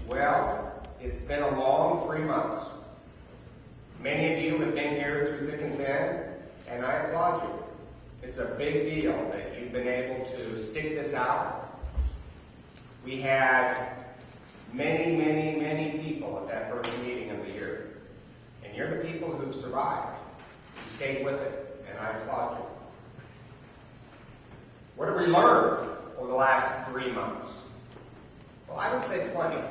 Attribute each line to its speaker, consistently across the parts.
Speaker 1: Well, it's been a long 3 months. Many of you have been here through thick and thin, and I applaud you. It's a big deal that you've been able to stick this out. We had many people at that first meeting of the year, and you're the people who've survived. You stayed with it, and I applaud you. What have we learned over the last 3 months? Well, I would say plenty.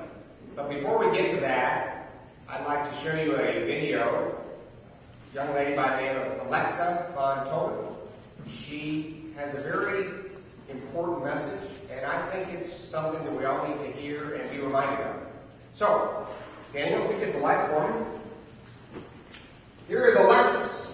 Speaker 1: But before we get to that, I'd like to show you a video. A young lady by the name of Alexa Von Toten. She has a very important message, and I think it's something that we all need to hear and be reminded of. So, Daniel, if you get the light for me. Here is Alexis.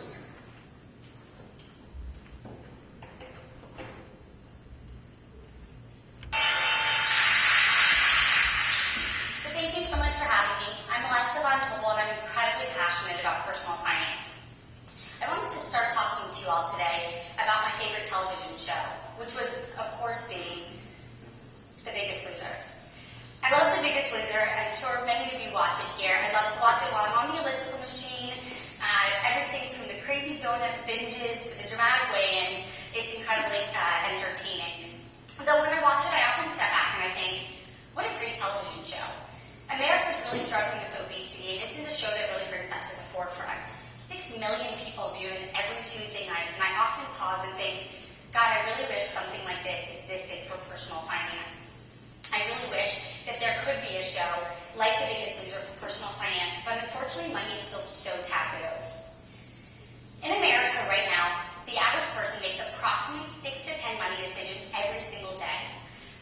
Speaker 2: Thank you so much for having me. I'm Alexa Von Toten, and I'm incredibly passionate about personal finance. I wanted to start talking to you all today about my favorite television show, which would, of course, be The Biggest Loser. I love The Biggest Loser. I'm sure many of you watch it here. I love to watch it while I'm on the elliptical machine. Everything from the crazy donut binges to the dramatic weigh-ins. It's incredibly entertaining. Though when I watch it, I often step back and I think, what a great television show. America's really struggling with obesity, and this is a show that really brings that to the forefront. 6 million people view it every Tuesday night, and I often pause and think, God, I really wish something like this existed for personal finance. I really wish that there could be a show like The Biggest Loser for personal finance, but unfortunately money is still so taboo. In America right now, the average person makes approximately 6 to 10 money decisions every single day.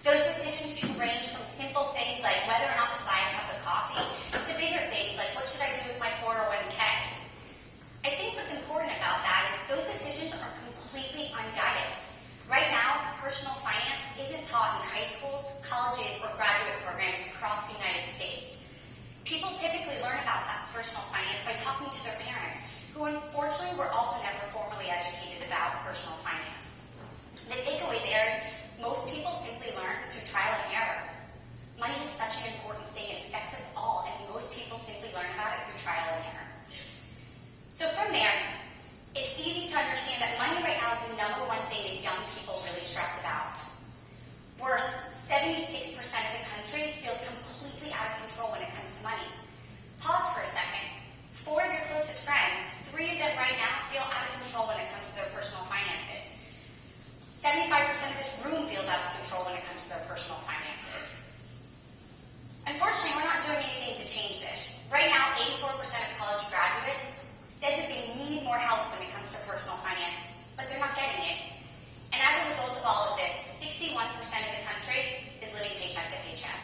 Speaker 2: Those decisions can range from simple things like whether or not to buy a cup of coffee to bigger things like what should I do with my 401k. I think what's important about that is those decisions are completely unguided. Right now, personal finance isn't taught in high schools, colleges, or graduate programs across the United States. People typically learn about personal finance by talking to their parents, who unfortunately were also never formally educated about personal finance. The takeaway there is most people simply learn through trial and error. Money is such an important thing, it affects us all, and most people simply learn about it through trial and error. So from there, it's easy to understand that money right now is the number one thing that young people really stress about. Worse, 76% of the country feels completely out of control when it comes to money. Pause for a second. 4 of your closest friends, 3 of them right now feel out of control when it comes to their personal finances. 75% of this room feels out of control when it comes to their personal finances. Unfortunately, we're not doing anything to change this. Right now, 84% of college graduates said that they need more help when it comes to personal finance, but they're not getting it. And as a result of all of this, 61% of the country is living paycheck to paycheck.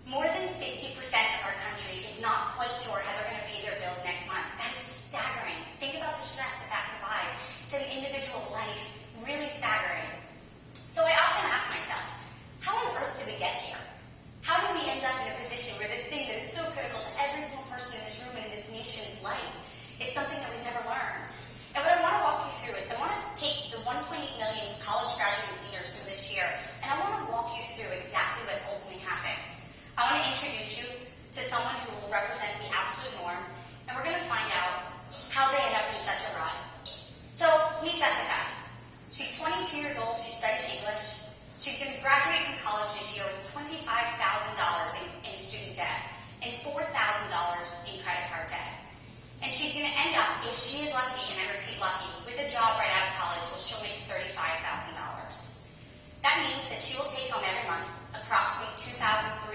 Speaker 2: More than 50% of our country is not quite sure how they're going to pay their bills next month. That is staggering. Think about the stress that provides to an individual's life. Really staggering. So I often ask myself, how on earth did we get here? How did we end up in a position where this thing that is so critical to every single person in this room and in this nation's life, it's something that we've never learned? And what I want to walk you through is I want to take the 1.8 million college graduating seniors from this year, and I want to walk you through exactly what ultimately happens. I want to introduce you to someone who will represent the absolute norm, and we're going to find out how they end up in such a rut. So, meet Jessica. She's 22 years old, she studied English. She's going to graduate from college this year with $25,000 in student debt and $4,000 in credit card debt. And she's going to end up, if she is lucky, and I repeat lucky, with a job right out of college, well, she'll make $35,000. That means that she will take home every month approximately $2,300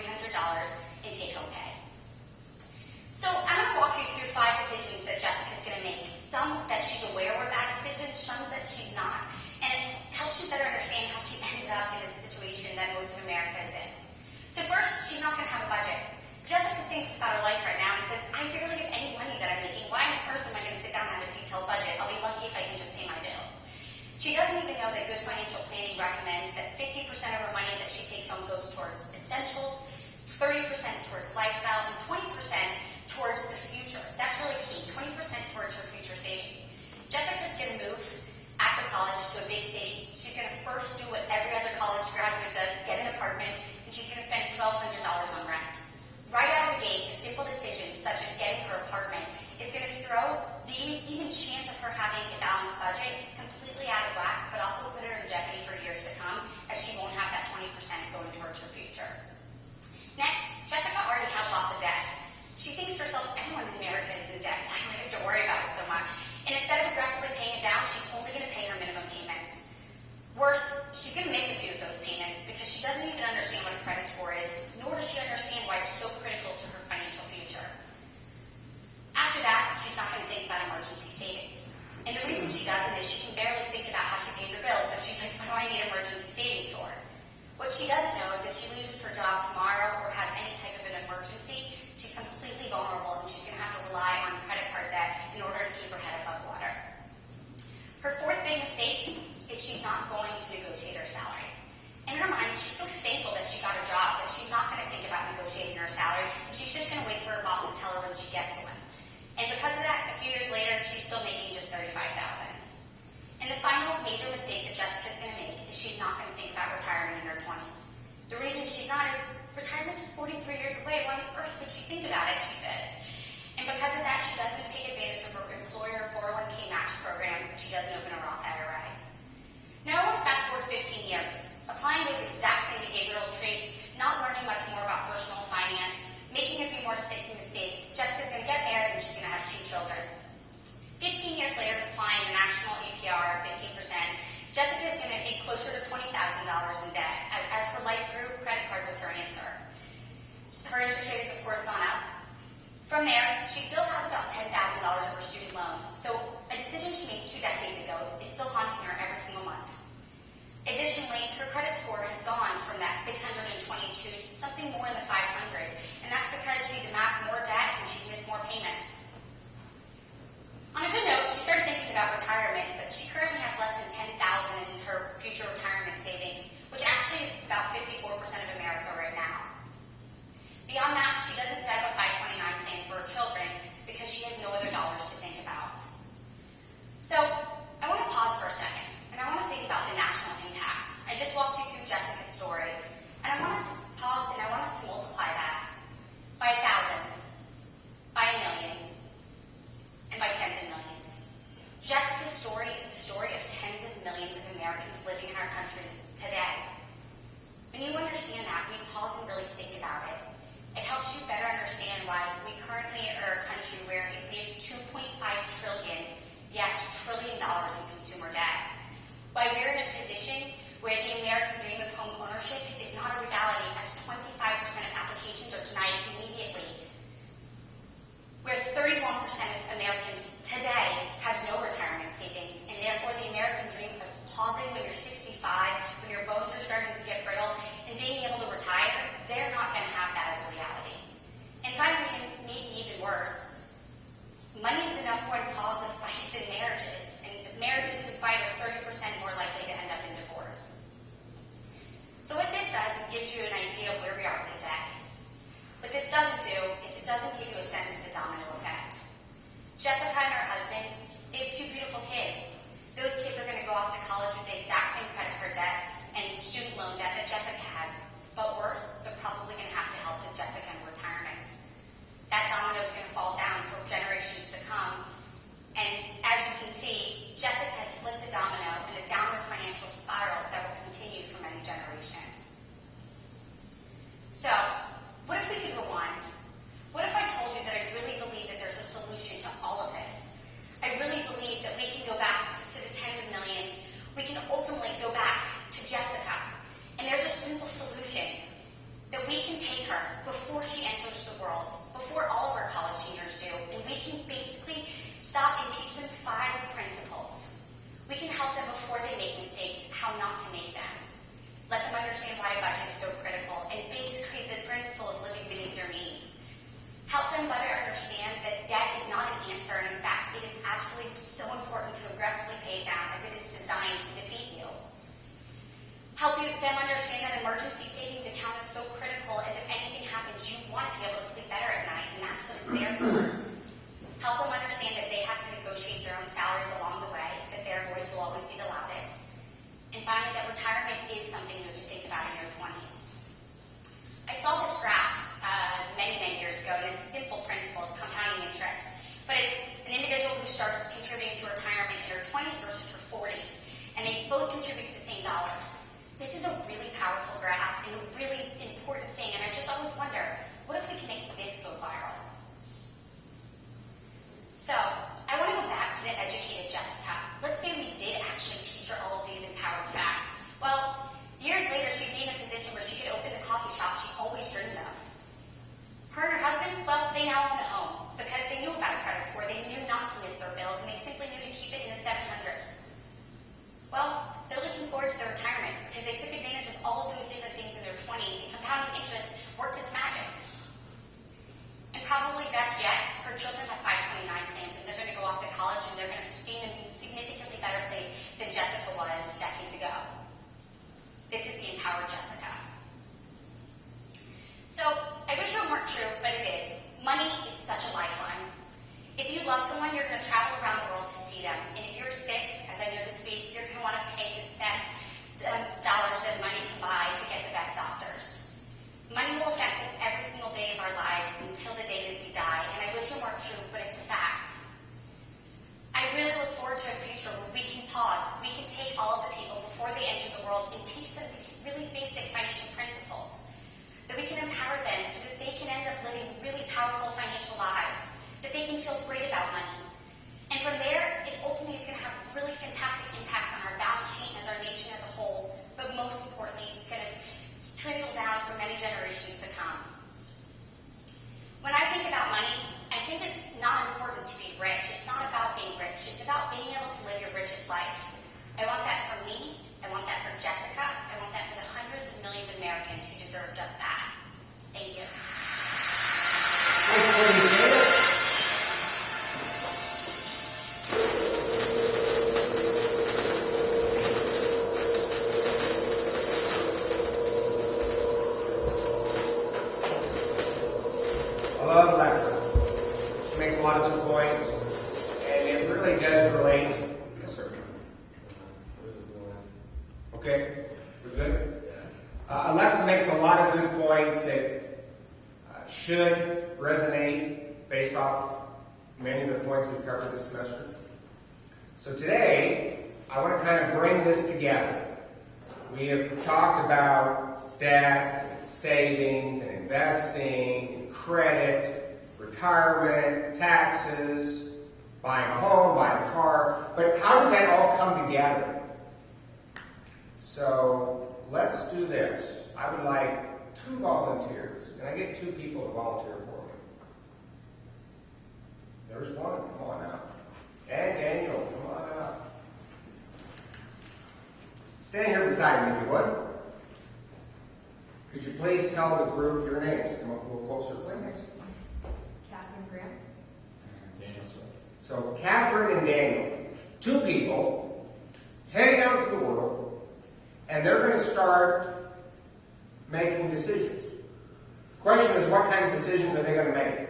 Speaker 2: in take-home pay. So I'm going to walk you through 5 decisions that Jessica's going to make. Some that she's aware were bad decisions, some that she's not. And it helps you better understand how she ended up in this situation that most of America is in. So first, she's not going to have a budget. Jessica thinks about her life right now and says, I barely have any money that I'm making. Why on earth am I going to sit down and have a detailed budget? I'll be lucky if I can just pay my bills. She doesn't even know that good financial planning recommends that 50% of her money that she takes home goes towards essentials, 30% towards lifestyle, and 20% towards the future. That's really key, 20% towards her future savings. Jessica's going to move after college to a big city. She's going to first do what every other college graduate does, get an apartment, and and she's going to spend $1,200 on rent. Right out of the gate, a simple decision such as getting her apartment is going to throw the even chance of her having a balanced budget completely out of whack, but also put her in jeopardy for years to come, as she won't have that 20% going towards her future. Next, Jessica already has lots of debt. She thinks to herself, everyone in America is in debt. Why do I have to worry about it so much? And instead of aggressively paying it down, she's only going to pay her minimum payments. Worse, she's going to miss a few of those payments because she doesn't even understand what a credit score is, nor does she understand why it's so critical to her financial future. After that, she's not going to think about emergency savings. And the reason she doesn't is she can barely think about how she pays her bills, so she's like, what do I need emergency savings for? What she doesn't know is if she loses her job tomorrow or has any type of an emergency, she's completely vulnerable and she's going to have to rely on credit card debt in order to keep her head above water. Her fourth big mistake is she's not going to negotiate her salary. In her mind, she's so thankful that she got a job that she's not going to think about negotiating her salary, and she's just going to wait for her boss to tell her when she gets one. And because of that, a few years later, she's still making just $35,000. And the final major mistake that Jessica's going to make is she's not going to think about retirement in her 20s. The reason she's not is retirement's 43 years away. Why on earth would she think about it, she says. And because of that, she doesn't take advantage of her employer 401k match program, and she doesn't open a Roth IRA. Now I want to fast forward 15 years, applying those exact same behavioral traits, not learning much more about personal finance, making a few more mistakes. Jessica's going to get married and she's going to have 2 children. 15 years later, applying the national APR 15%, Jessica's going to be closer to $20,000 in debt. As her life grew, credit card was her answer. Her interest rate has, of course, gone up. From there, she still has about $10,000 of her student loans, so a decision she made 2 decades ago is still haunting her every single month. Additionally, her credit score has gone from that 622 to something more in the 500s, and that's because she's amassed more debt and she's missed more payments. On a good note, she started thinking about retirement, but she currently has less than $10,000 in her future retirement savings, which actually is about 54% of America right now. Beyond that, she doesn't set up a 529 plan for her children because she has no other dollars to think about. So, I want to pause for a second, and I want to think about the national impact. I just walked you through Jessica's story, and I want us to pause and I want us to multiply that by 1,000, by 1,000,000, and by tens of millions. Jessica's story is the story of tens of millions of Americans living in our country today. When you understand that, when you pause and really think about it, it helps you better understand why we currently are a country where we have $2.5 trillion, yes, trillion dollars in consumer debt. Why we're in a position where the American dream of home ownership is not a reality, as 25% of applications are denied immediately. Where 31% of Americans today have no retirement savings, and therefore the American dream of pausing when you're 65, when your bones are starting to get brittle, and being able to retire, they're not going to have that as a reality. And finally, and maybe even worse, money is the #1 cause of fights in marriages, and marriages who fight are 30% more likely to end up in divorce. So what this does is gives you an idea of where we are today. What this doesn't do is it doesn't give you a sense of the domino effect. Jessica and her husband, they have 2 beautiful kids. Those kids are going to go off to college with the exact same credit card debt and student loan debt that Jessica had. But worse, they're probably going to have to help with Jessica in retirement. That domino is going to fall down for generations to come. And as you can see, Jessica has flipped a domino in a downward financial spiral that will continue for many generations. So, what if we could rewind? What if I told you that I really believe that there's a solution to all of this? I really believe that we can go back to the tens of millions. We can ultimately go back to Jessica. And there's a simple solution that we can take her before she enters the world, before all of our college seniors do, and we can basically stop and teach them 5 principles. We can help them before they make mistakes, how not to make them. Let them understand why a budget is so critical, and basically the principle of living beneath your means. Help them better understand that debt is not an answer, and in fact, it is absolutely so important to aggressively pay it down as it is designed to defeat you. Help them understand that emergency savings account is so critical, as if anything happens, you want to be able to sleep better at night, and that's what it's there for. Help them understand that they have to negotiate their own salaries along the way, that their voice will always be the loudest. And finally, that retirement is something you have to think about in your 20s. This is a really powerful graph and a really important thing, and I just always wonder, what if we can make this go viral? So, I want to go back to the educated Jessica. Let's say we did actually teach her all of these empowered facts. Well, years later, she'd be in a position where she could open the coffee shop she always dreamed of. Her and her husband, well, they now own a home because they knew about a credit score. They knew not to miss their bills, and they simply knew to keep it in the 700s. Well, they're looking forward to their retirement because they took advantage of all of those different things in their 20s, and compounding interest worked its magic. And probably best yet, her children have 529 plans, and they're going to go off to college, and they're going to be in a significantly better place than Jessica was decades ago. This is the empowered Jessica. So, I wish it weren't true, but it is. Money is such a lifeline. If you love someone, you're going to travel around the world to see them. And if you're sick, as I know this week, you're going to want to pay the best dollars that money can buy to get the best doctors. Money will affect us every single day of our lives until the day that we die. And I wish it weren't true, but it's a fact. I really look forward to a future where we can pause, we can take all of the people before they enter the world and teach them these really basic financial principles. That we can empower them so that they can end up living really powerful financial lives, that they can feel great about money. And from there, it ultimately is going to have really fantastic impacts on our balance sheet as our nation as a whole, but most importantly, it's going to trickle down for many generations to come. When I think about money, I think it's not important to be rich. It's not about being rich. It's about being able to live your richest life. I want that for me. I want that for Jessica. I want that for the hundreds of millions of Americans who deserve just that. Thank you.
Speaker 1: I love Alexa. She makes a lot of good points, and it really does relate. Yes, sir. Okay, we're good? Alexa makes a lot of good points that should resonate based off many of the points we've covered this semester. So today, I want to kind of bring this together. We have talked about debt, savings, and investing, credit, retirement, taxes, buying a home, buying a car, but how does that all come together? So let's do this. I would like 2 volunteers. Can I get 2 people to volunteer for me? There's one. Come on out. And Daniel, come on out. Stand here beside me, if you would. Could you please tell the group your names? Come up a little closer, please.
Speaker 3: Catherine Graham.
Speaker 4: Daniel Smith.
Speaker 1: So Catherine and Daniel, 2 people, heading out into the world, and they're going to start making decisions. The question is, what kind of decisions are they going to make?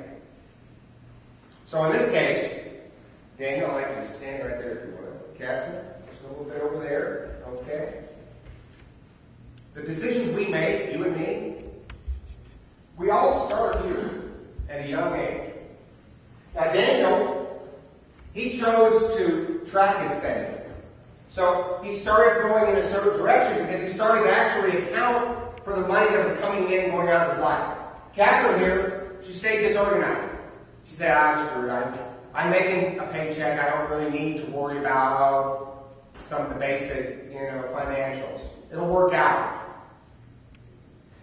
Speaker 1: So in this case, Daniel, I'd like you to stand right there if you would. Catherine, just a little bit over there. Okay. The decisions we make, you and me, we all start here at a young age. Now Daniel, he chose to track his spending. So he started going in a certain direction because he started to actually account for the money that was coming in and going out of his life. Catherine here, she stayed disorganized. She said, screw it. I'm making a paycheck. I don't really need to worry about some of the basic, financials. It'll work out.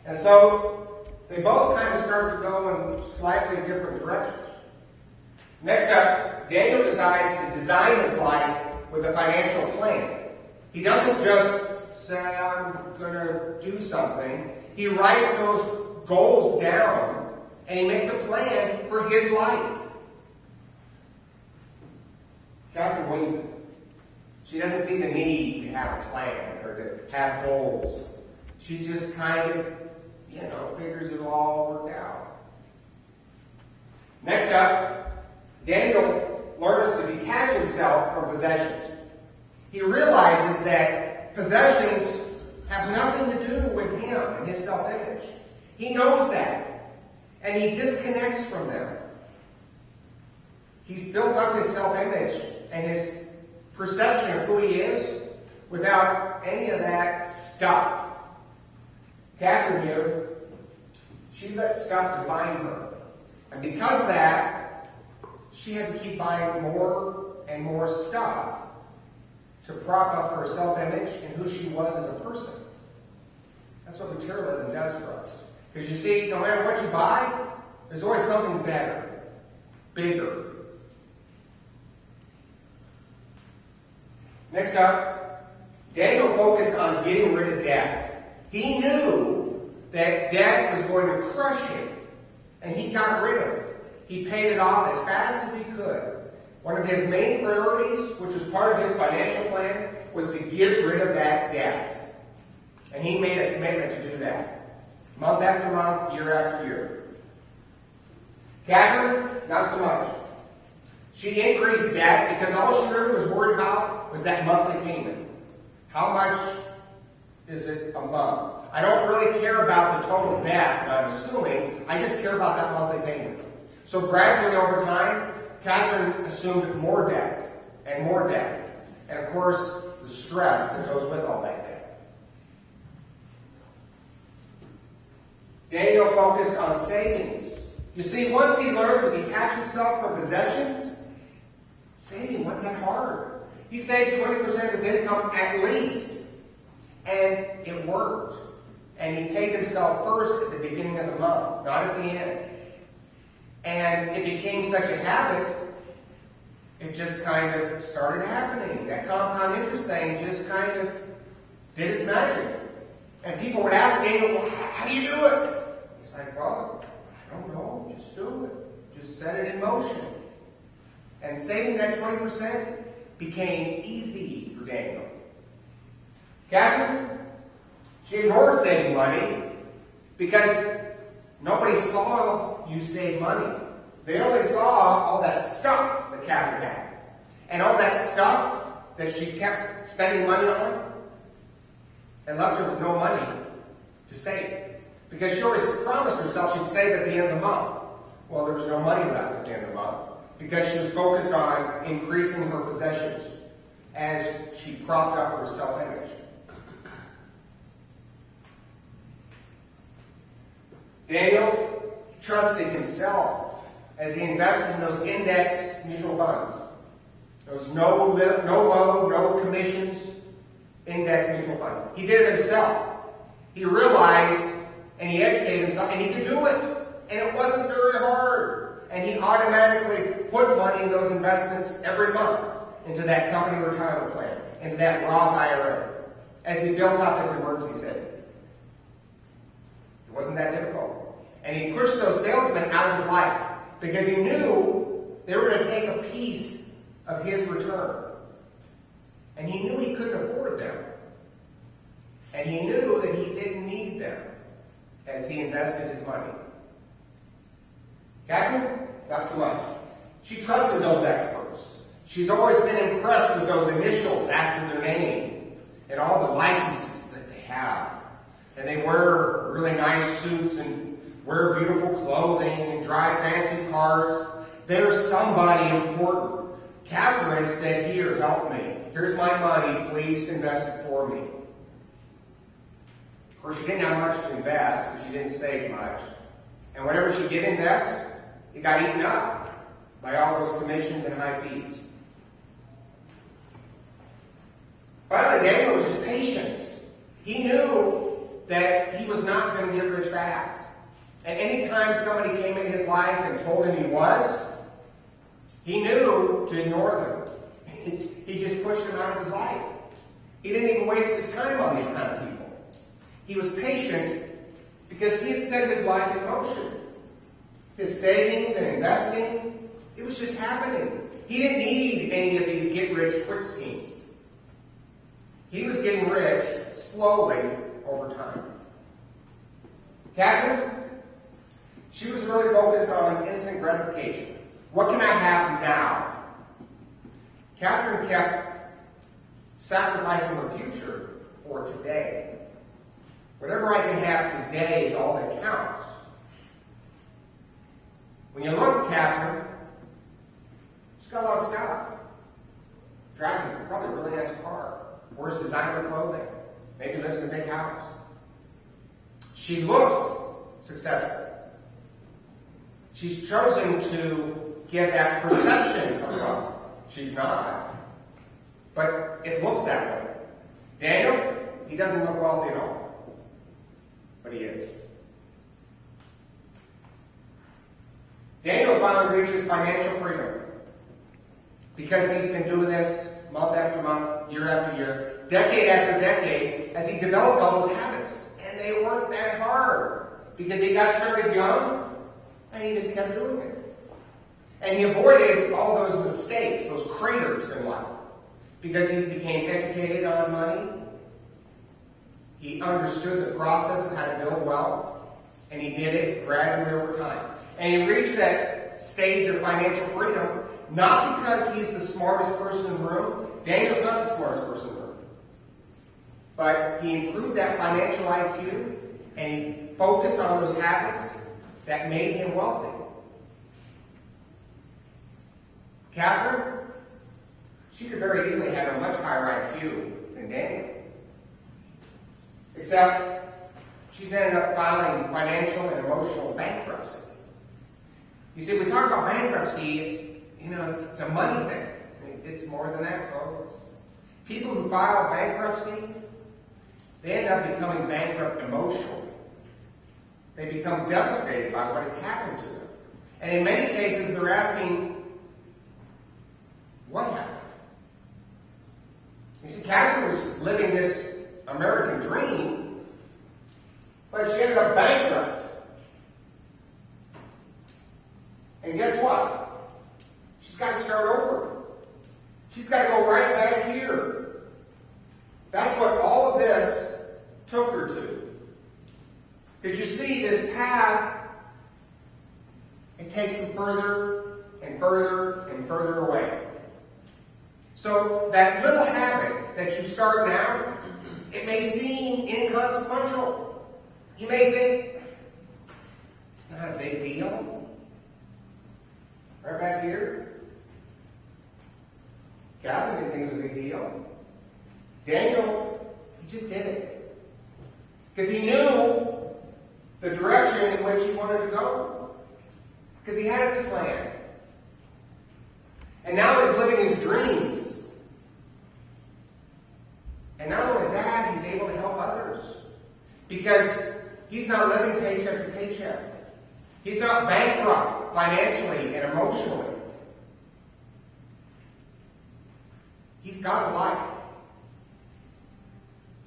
Speaker 1: And so they both kind of started to go in slightly different directions. Next up, Daniel decides to design his life with a financial plan. He doesn't just say, I'm going to do something. He writes those goals down, and he makes a plan for his life. Catherine wings it. She doesn't see the need to have a plan or to have goals. She just kind of, figures it'll all work out. Next up, Daniel learns to detach himself from possessions. He realizes that possessions have nothing to do with him and his self-image. He knows that, and he disconnects from them. He's built up his self-image and his perception of who he is without any of that stuff. Catherine here, she let stuff define her. And because of that, she had to keep buying more and more stuff to prop up her self-image and who she was as a person. That's what materialism does for us. Because you see, no matter what you buy, there's always something better, bigger. Next up, Daniel focused on getting rid of debt. He knew that debt was going to crush him, and he got rid of it. He paid it off as fast as he could. One of his main priorities, which was part of his financial plan, was to get rid of that debt. And he made a commitment to do that, month after month, year after year. Catherine, not so much. She increased debt because all she really was worried about was that monthly payment. How much is it a month? I don't really care about the total debt, I'm assuming. I just care about that monthly payment. So gradually over time, Catherine assumed more debt and more debt. And of course, the stress that goes with all that debt. Daniel focused on savings. You see, once he learned to detach himself from possessions, saving wasn't that hard. He saved 20% of his income at least. And it worked. And he paid himself first at the beginning of the month, not at the end. And it became such a habit, it just kind of started happening. That compound interest thing just kind of did its magic. And people would ask Daniel, well, how do you do it? He's like, well, I don't know, just do it. Just set it in motion. And saving that 20% became easy for Daniel. Catherine, she ignored saving money because nobody saw you save money. They only saw all that stuff that Catherine had. And all that stuff that she kept spending money on, and left her with no money to save. Because she always promised herself she'd save at the end of the month. Well, there was no money left at the end of the month because she was focused on increasing her possessions as she propped up her self-image. Daniel trusted himself as he invested in those index mutual funds. Those no load, no commissions index mutual funds. He did it himself. He realized and he educated himself and he could do it. And it wasn't very hard. And he automatically put money in those investments every month into that company retirement plan, into that Roth IRA, as he built up his emergency savings. It wasn't that difficult. And he pushed those salesmen out of his life because he knew they were going to take a piece of his return. And he knew he couldn't afford them. And he knew that he didn't need them as he invested his money. Catherine, not so much. She trusted those experts. She's always been impressed with those initials after their name and all the licenses that they have. And they wear really nice suits and wear beautiful clothing and drive fancy cars. They're somebody important. Catherine said, here, help me. Here's my money. Please invest it for me. Of course, she didn't have much to invest because she didn't save much. And whatever she did invest, it got eaten up by all those commissions and high fees. Finally, Daniel was just patient. He knew that he was not going to get rich fast. And any time somebody came in his life and told him he was, he knew to ignore them. He just pushed them out of his life. He didn't even waste his time on these kind of people. He was patient because he had set his life in motion. His savings and investing, it was just happening. He didn't need any of these get-rich-quick schemes. He was getting rich slowly over time. Catherine, she was really focused on instant gratification. What can I have now? Catherine kept sacrificing her future for today. Whatever I can have today is all that counts. When you look at Catherine, she's got a lot of stuff. Drives a probably really nice car. wears designer clothing, maybe lives in a big house. She looks successful. She's chosen to give that perception of wealth. She's not. But it looks that way. Daniel, he doesn't look wealthy at all. But he is. Daniel finally reaches financial freedom because he's been doing this month after month, year after year, decade after decade, as he developed all those habits. And they weren't that hard because he got started young and he just kept doing it. And he avoided all those mistakes, those craters in life, because he became educated on money. He understood the process of how to build wealth, and he did it gradually over time. And he reached that stage of financial freedom, not because he's the smartest person in the room. Daniel's not the smartest person in the room. But he improved that financial IQ, and he focused on those habits that made him wealthy. Catherine, she could very easily have a much higher IQ than Daniel. Except, she's ended up filing financial and emotional bankruptcy. You see, we talk about bankruptcy, it's a money thing. It's more than that, folks. People who file bankruptcy, they end up becoming bankrupt emotionally. They become devastated by what has happened to them. And in many cases, they're asking, what happened? You see, Catherine was living this American dream, but she ended up bankrupt. And guess what? She's got to start over. She's got to go right back here. That's what all of this took her to. Because you see, this path, it takes them further and further and further away. So that little habit that you start now, it may seem inconsequential. You may think, it's not a big deal. Right back here. Catherine didn't think it was a big deal. Daniel, he just did it. Because he knew the direction in which he wanted to go. Because he had his plan. And now he's living his dreams. And not only that, he's able to help others. Because he's not living paycheck to paycheck. He's not bankrupt financially and emotionally. He's got a life.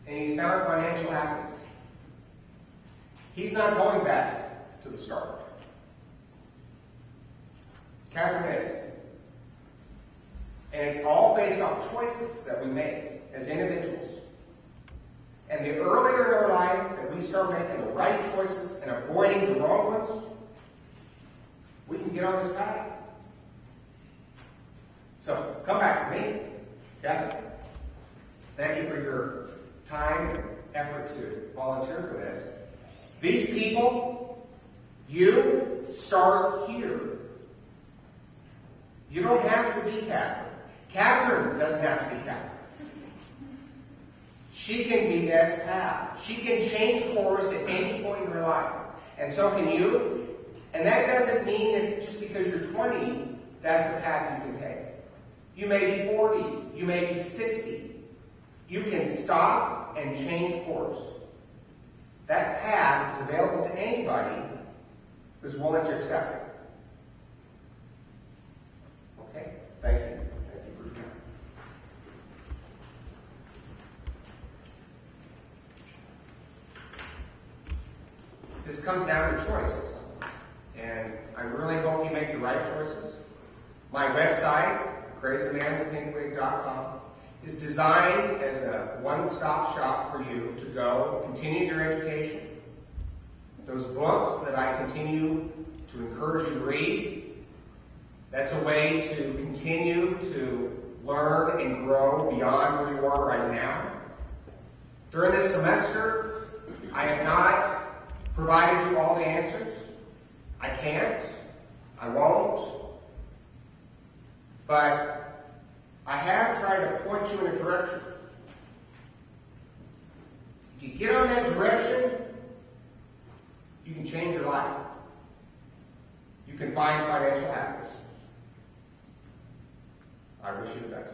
Speaker 1: And he's found financial happiness. He's not going back to the start. Catherine is. And it's all based on choices that we make as individuals. And the earlier in our life that we start making the right choices and avoiding the wrong ones, we can get on this path. So, come back to me, Catherine. Thank you for your time and effort to volunteer for this. These people, you start here. You don't have to be Catherine. Catherine doesn't have to be Catherine. She can be Dad's path. She can change course at any point in her life. And so can you. And that doesn't mean that just because you're 20, that's the path you can take. You may be 40. You may be 60. You can stop and change course. That path is available to anybody who's willing to accept it. Okay? Thank you. Thank you for your time. This comes down to choices. And I really hope you make the right choices. My website, crazymanwithpinkwig.com, is designed as a one-stop shop for you to go continue your education. Those books that I continue to encourage you to read, that's a way to continue to learn and grow beyond where you are right now. During this semester, I have not provided you all the answers. I can't. I won't. But I have tried to point you in a direction. get on that direction, you can change your life. You can find financial happiness. I wish you the best.